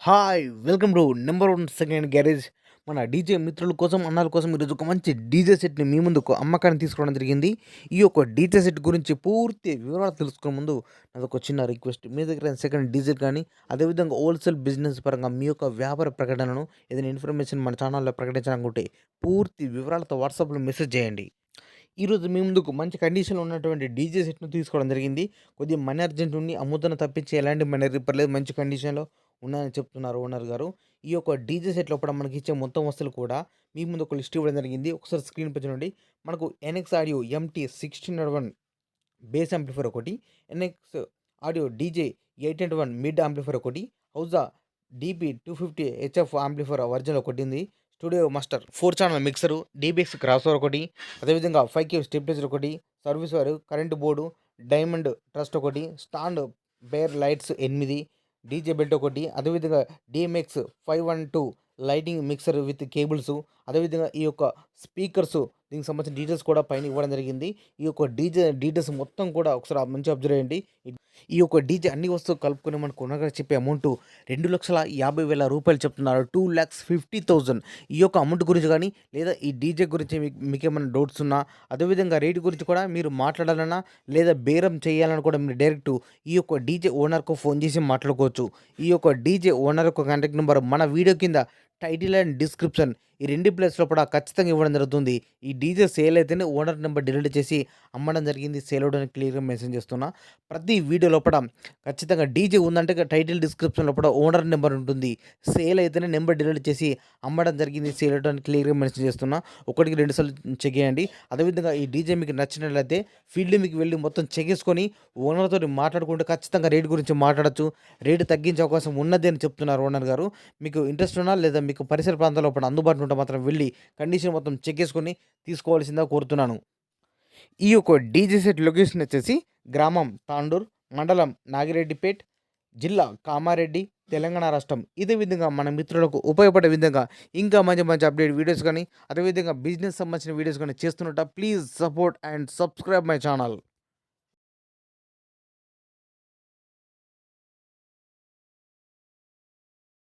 Hi! Welcome to number 1 second garage. మన DJ మిత్రుల కోసం, అన్నాల కోసం ఈరోజు ఒక మంచి డీజే సెట్‌ని మీ ముందుకు అమ్మకానికి తీసుకురావడం జరిగింది. ఈ యొక్క డీజే సెట్ గురించి పూర్తి వివరాలు తెలుసుకునే ముందు నాదొక చిన్న రిక్వెస్ట్. మీ దగ్గర సెకండ్ డీజే కానీ, అదేవిధంగా హోల్‌సేల్ బిజినెస్ పరంగా మీ యొక్క వ్యాపార ప్రకటనను ఏదైనా ఇన్ఫర్మేషన్ మన ఛానల్‌లో ప్రకటించాలనుకుంటే పూర్తి వివరాలతో వాట్సాప్‌లో మెసేజ్ చేయండి. ఈరోజు మీ ముందుకు మంచి కండిషన్‌లో ఉన్నటువంటి డీజే సెట్‌ను తీసుకోవడం జరిగింది. కొద్దిగా మనీ అర్జెంట్ ఉండి అమ్ముతున్న తప్పించి ఎలాంటి మనీ పర్లేదు మంచి కండిషన్‌లో ఉన్నాయని చెప్తున్నారు ఓనర్ గారు. ఈ యొక్క డీజే సెట్ లోపల మనకిచ్చే మొత్తం వస్తువులు కూడా మీ ముందు ఒక లిస్ట్ ఇవ్వడం జరిగింది. ఒకసారి స్క్రీన్‌పై చూడండి. మనకు NX audio MT 1601 bass amplifier ఒకటి, NX audio DJ 801 mid amplifier ఒకటి, హౌజా డీపీ 250 హెచ్ఎఫ్ యాంప్లిఫైయర్ ఒరిజినల్ ఒకటుంది, studio master 4 channel mixer, DBX crossover ఒకటి, అదేవిధంగా 5 కేవ్ స్టెబిలైజర్ ఒకటి, service wire, current board, diamond truss ఒకటి, stand bar lights 8, DJ belt ఒకటి, అదేవిధంగా DMX 512 lighting mixer with cables, అదేవిధంగా ఈ యొక్క స్పీకర్స్ దీనికి సంబంధించిన డీటెయిల్స్ కూడా పైన ఇవ్వడం జరిగింది. ఈ యొక్క డీజే డీటెయిల్స్ మొత్తం కూడా ఒకసారి మంచిగా అబ్జర్వ్ చేయండి. ఈ యొక్క డీజే అన్ని వస్తువులు కలుపుకొని మనకు ఓనర్‌గారు చెప్పే అమౌంట్ రూ. 2,50,000 చెప్తున్నారు. 2,50,000. ఈ యొక్క అమౌంట్ గురించి కానీ, లేదా ఈ డీజే గురించి మీకేమైనా డౌట్స్ ఉన్నా, అదేవిధంగా రేట్ గురించి కూడా మీరు మాట్లాడాలన్నా, లేదా బేరం చేయాలన్నా కూడా మీరు డైరెక్ట్ ఈ యొక్క డీజే ఓనర్‌కు ఫోన్ చేసి మాట్లాడుకోవచ్చు. ఈ యొక్క డీజే ఓనర్ యొక్క కాంటాక్ట్ నెంబర్ మన వీడియో కింద టైటిల్ అండ్ డిస్క్రిప్షన్ ఈ 2 ప్లేస్‌లో కూడా ఖచ్చితంగా ఇవ్వడం జరుగుతుంది. ఈ డీజే సేల్ అయితేనే ఓనర్ నెంబర్ డిలీట్ చేసి అమ్మడం జరిగింది. సేల్ అవుట్ అని క్లియర్‌గా మెన్షన్ చేస్తున్నా. ప్రతి వీడియో లోపల ఖచ్చితంగా డీజే ఉందంటే టైటిల్ డిస్క్రిప్షన్ లోపల ఓనర్ నెంబర్ ఉంటుంది. సేల్ అయితేనే నెంబర్ డిలీట్ చేసి అమ్మడం జరిగింది. సేల్ అవుట్ అని క్లియర్‌గా మెన్షన్ చేస్తున్నా. ఒకటికి 2 సార్లు చెక్ చేయండి. అదేవిధంగా ఈ డీజే మీకు నచ్చినట్లయితే ఫీల్డ్ మీకు వెళ్ళి మొత్తం చెక్ చేసుకొని ఓనర్‌తోని మాట్లాడుకుంటే ఖచ్చితంగా రేట్ గురించి మాట్లాడొచ్చు. రేటు తగ్గించే అవకాశం ఉన్నది అని చెప్తున్నారు ఓనర్ గారు. మీకు ఇంట్రెస్ట్ ఉన్నా, లేదా మీకు పరిసర ప్రాంతాల్లో లోపల అందుబాటులో ఉంటే మాత్రం వెళ్ళి కండిషన్ మొత్తం చెక్ చేసుకొని తీసుకోవాల్సిందిగా కోరుతున్నాను. ఈ యొక్క డీజే సెట్ లొకేషన్ వచ్చేసి గ్రామం తాండూర్, మండలం నాగిరెడ్డిపేట్, జిల్లా కామారెడ్డి, తెలంగాణ రాష్ట్రం. ఇదే విధంగా మన మిత్రులకు ఉపయోగపడే విధంగా ఇంకా మంచి మంచి అప్డేట్ వీడియోస్ కానీ, అదేవిధంగా బిజినెస్ సంబంధించిన వీడియోస్ కానీ చేస్తున్నట్ట please support and subscribe my channel.